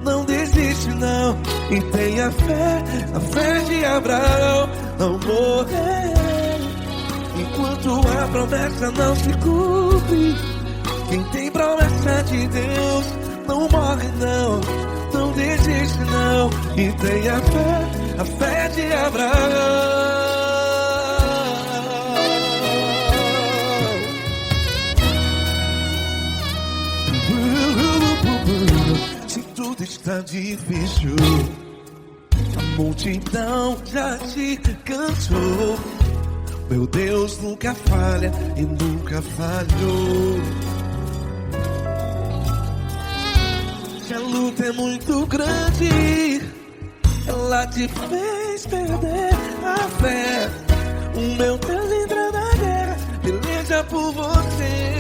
[SPEAKER 1] não desiste não. E tenha fé, a fé de Abraão. Não morrerei enquanto a promessa não se cumpre. Quem tem promessa de Deus não morre não, não desiste não. E tenha fé, a fé de Abraão. Se tudo está difícil, a multidão já te cansou. Meu Deus nunca falha e nunca falhou. Se a luta é muito grande, ela te fez perder a fé. O meu Deus entra na guerra, peleja por você.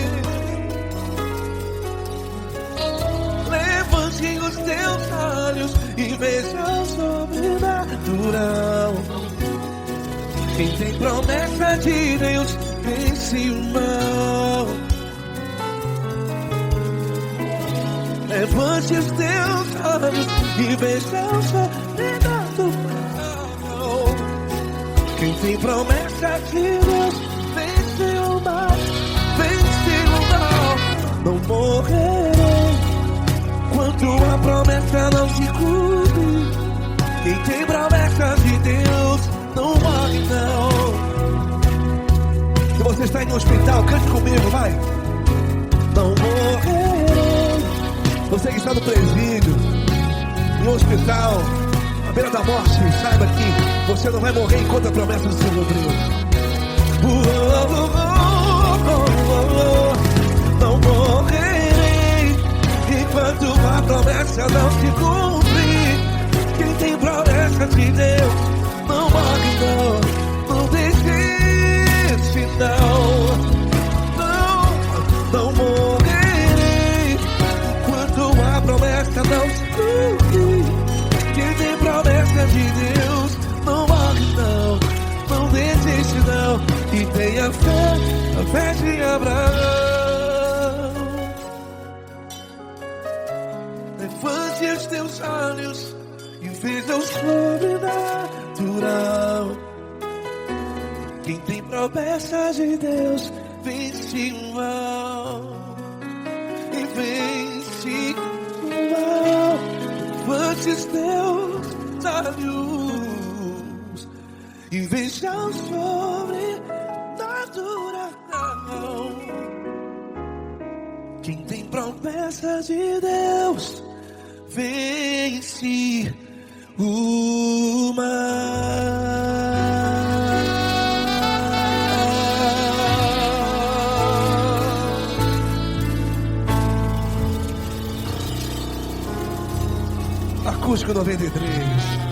[SPEAKER 1] Levante os teus olhos e veja o sobrenatural. Quem tem promessa de Deus vence o mal. Levante os teus olhos e veja o sobrenatural. Quem tem promessa de Deus vence o mal, vence o mal. Não morrerei enquanto a promessa não se cumpre. Quem tem promessa de Deus não morre não. Se você está em um hospital, cante comigo, vai. Não morrerei. Você que está no presídio, em um hospital, à beira da morte, saiba que você não vai morrer enquanto a promessa se cumpriu. Não morrerei enquanto a promessa não se cumprir. Quem tem promessa de Deus não morre não, não desiste não. Não morrerei enquanto a promessa não se cumprir. Quem tem promessa de Deus não morre não, não desiste não. E tenha fé, a fé de Abraão. Levante os teus olhos e veja o sobrenatural. Quem tem promessa de Deus vence o mal, e vence o mal. Levante os teus olhos e veja o sobrenatural. Quem tem promessa de Deus vence o mal. Acústico 93.